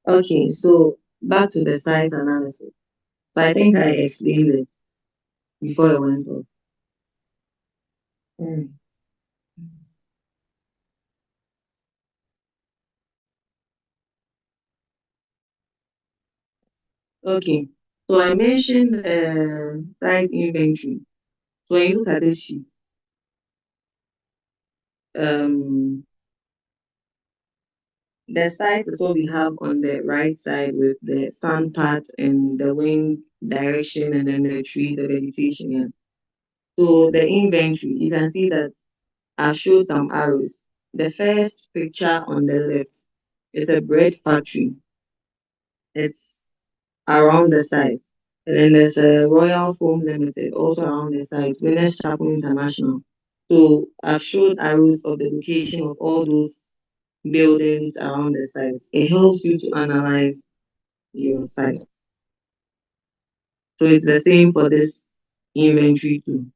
Okay, so back to the site analysis. So I think I explained it before I went off. Mm. Okay, so I mentioned site inventory. So when you look at this sheet, um, the site is what we have on the right side with the sun path and the wind direction and then the trees, the vegetation. Yeah. So the inventory, you can see that I've showed some arrows. The first picture on the left is a bread factory. It's around the site. And then there's a Royal Foam Limited also around the site, Winners Chapel International. So I've showed arrows of the location of all those buildings around the site. It helps you to analyze your site. So it's the same for this inventory too.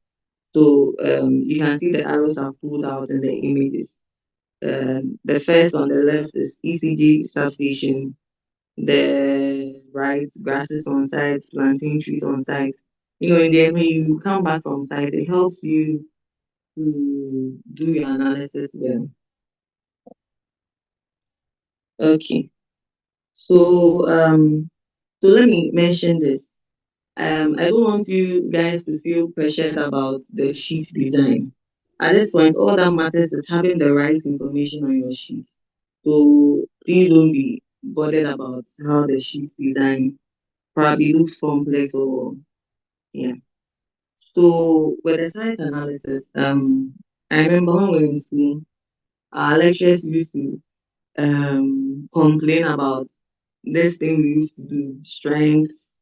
So you can see the arrows are pulled out in the images. The first on the left is ECG substation. The right grasses on site, planting trees on site. You know, in the end, when you come back from site, it helps you to do your analysis well. Okay, so so let me mention this. I don't want you guys to feel pressured about the sheet design. At this point, all that matters is having the right information on your sheet. So please don't be bothered about how the sheet design probably looks complex or yeah. So with the site analysis, I remember when we were in school, our lecturers used to complain about this thing we used to do, strengths,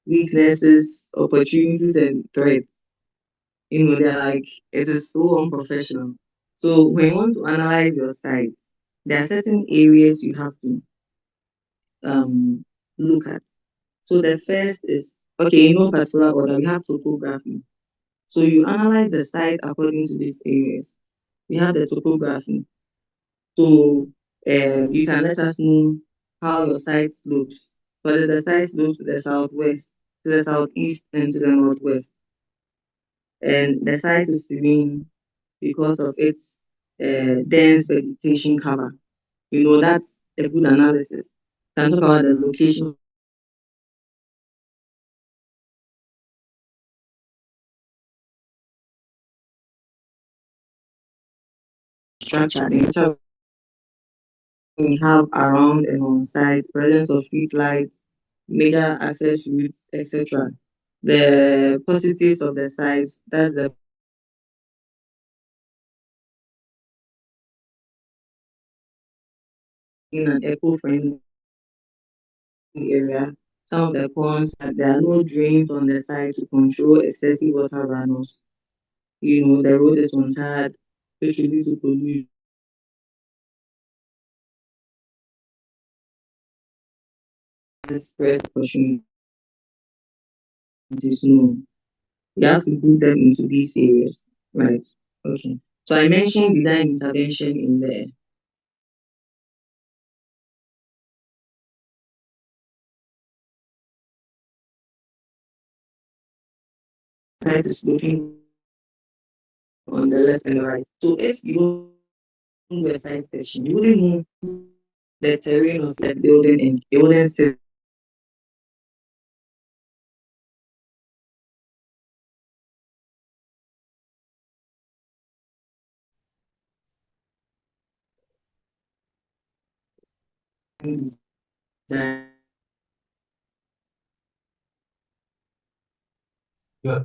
weaknesses, opportunities, and threats. You know, they're like, it is so unprofessional. So when you want to analyze your site, there are certain areas you have to um look at. So the first is okay, in no particular order, we have topography. So you analyze the site according to these areas. We have the topography. So you can let us know how your site slopes. Whether the site slopes to the southwest, to the southeast, and to the northwest. And the site is serene because of its dense vegetation cover. You know, that's a good analysis. Can talk about the location structure, the structure we have around and on site, presence of street lights, major access routes, etc. The positives of the sites, that's the in an eco-friendly area. Some of the cons that there are no drains on the site to control excessive water runoffs. You know, the road is untarred, which will lead to pollution, spread opportunities. No, you have to group them into these areas, right? Okay. So I mentioned design intervention in there. Site is looking on the left and the right. So if you don't do a site section, you wouldn't know the terrain of the building and you wouldn't sit and design. Yeah,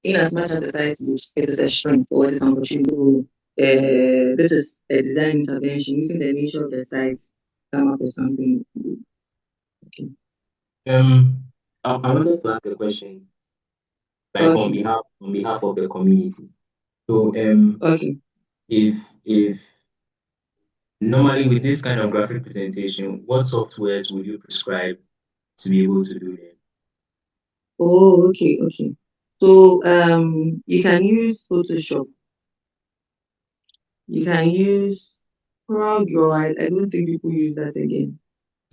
in as much as the site looks, it is a strength or it is an opportunity. This is a design intervention using the nature of the site come up with something. Okay. I wanted to ask a question, like on okay. behalf of the community. So okay. If normally with this kind of graphic presentation, what softwares would you prescribe to be able to do that? Oh, okay, okay. So you can use Photoshop. You can use Coral Draw. I don't think people use that again.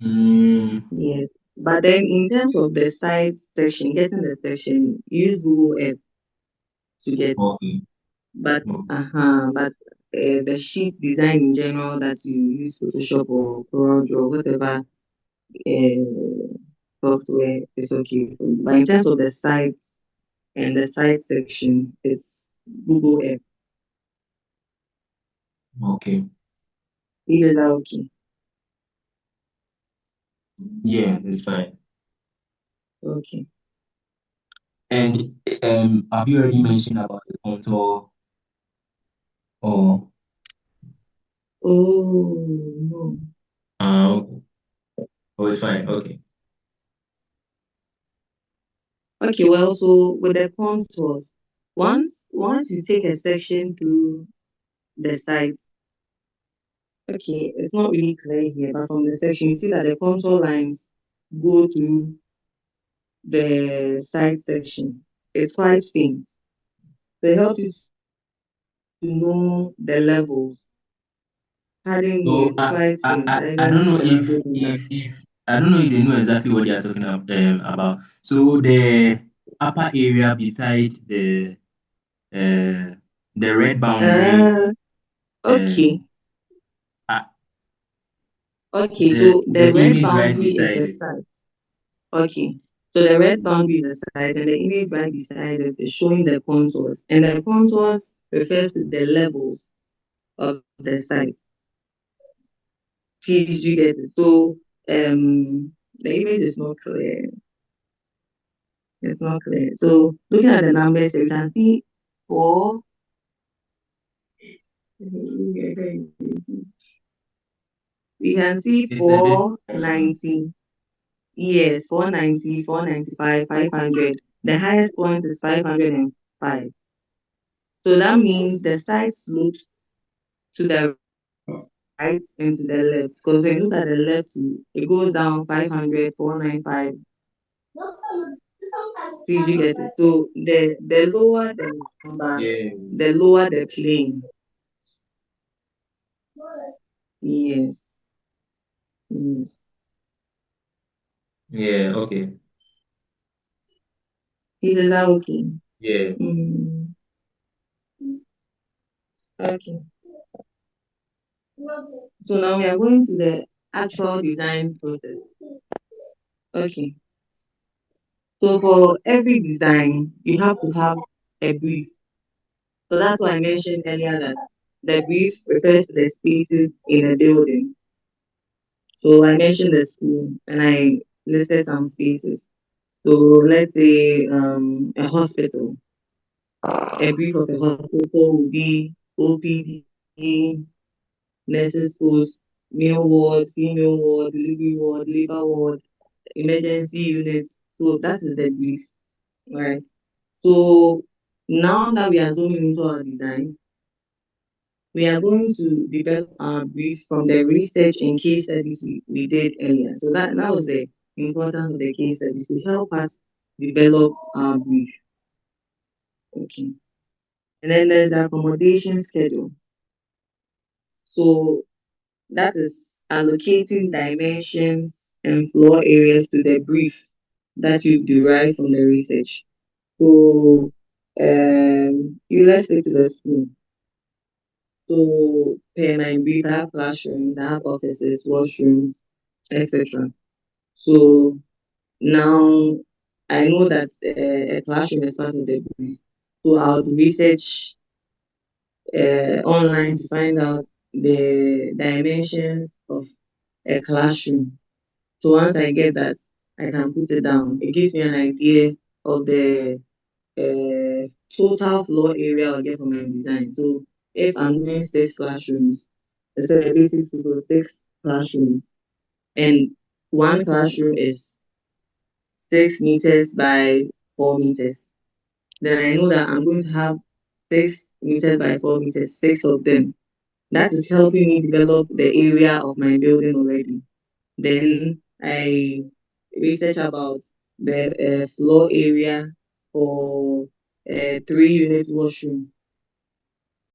Mm, Yes. But then in terms of the site section, getting the section, use Google Earth to get it. okay. But Mm, the sheet design in general that you use Photoshop or Coral Draw, whatever software is okay for you. But in terms of the sites and the site section, it's Google Earth. okay. Is that okay? Yeah, it's fine. Okay. And have you already mentioned about the contour or Oh no. okay. Oh, it's fine. Okay. Okay, well, so with the contours, once you take a section through the site, okay, it's not really clear here, but from the section, you see that the contour lines go through the side section. It's quite faint. So it helps you to know the levels. Pardon me, So it's quite faint. I I don't don't know know the language in that. if I don't know if they know exactly what they are talking about. So the upper area beside uh the red boundary Uh, okay, um uh, okay. So the the red image right boundary is beside the it. side. Okay. So the red boundary is the side, and the image right beside it is showing the contours. And the contours refers to the levels of the site. Please, you get it. So the image is not clear. It's not clear. So looking at the numbers, you can see four. We can see It's a bit 490. Yes, 490, 495, 500. The highest point is 505. So that means the side slopes to the right and to the left. Because when you look at the left, it goes down 500, 495. Please, you get it. So the lower the number, yeah. the lower the plane. Yes, yes. Yeah, okay. Is that okay? Yeah. Mm, okay. So now we are going to the actual design process. Okay. So for every design, you have to have a brief. So that's why I mentioned earlier that the brief refers to the spaces in a building. So I mentioned the school and I listed some spaces. So let's say a hospital. A brief of a hospital would be OPD, nurses post, male ward, female ward, delivery ward, labor ward, emergency units. So that is the brief, right? So now that we are zooming into our design, we are going to develop our brief from the research and case studies we did earlier. So that was the importance of the case studies to help us develop our brief. Okay. And then there's the accommodation schedule. So that is allocating dimensions and floor areas to the brief that you derive from the research. So you let's say to the school. So per my brief, I have classrooms, I have offices, washrooms, etc. So now I know that a classroom is part of the brief. So I would research online to find out the dimensions of a classroom. So once I get that, I can put it down. It gives me an idea of the total floor area I'll get for my design. So if I'm doing 6 classrooms, let's say basic so 6 classrooms, and one classroom is 6 meters by 4 meters, then I know that I'm going to have 6 meters by 4 meters, 6 of them. That is helping me develop the area of my building already. Then I research about the floor area for 3 unit washroom.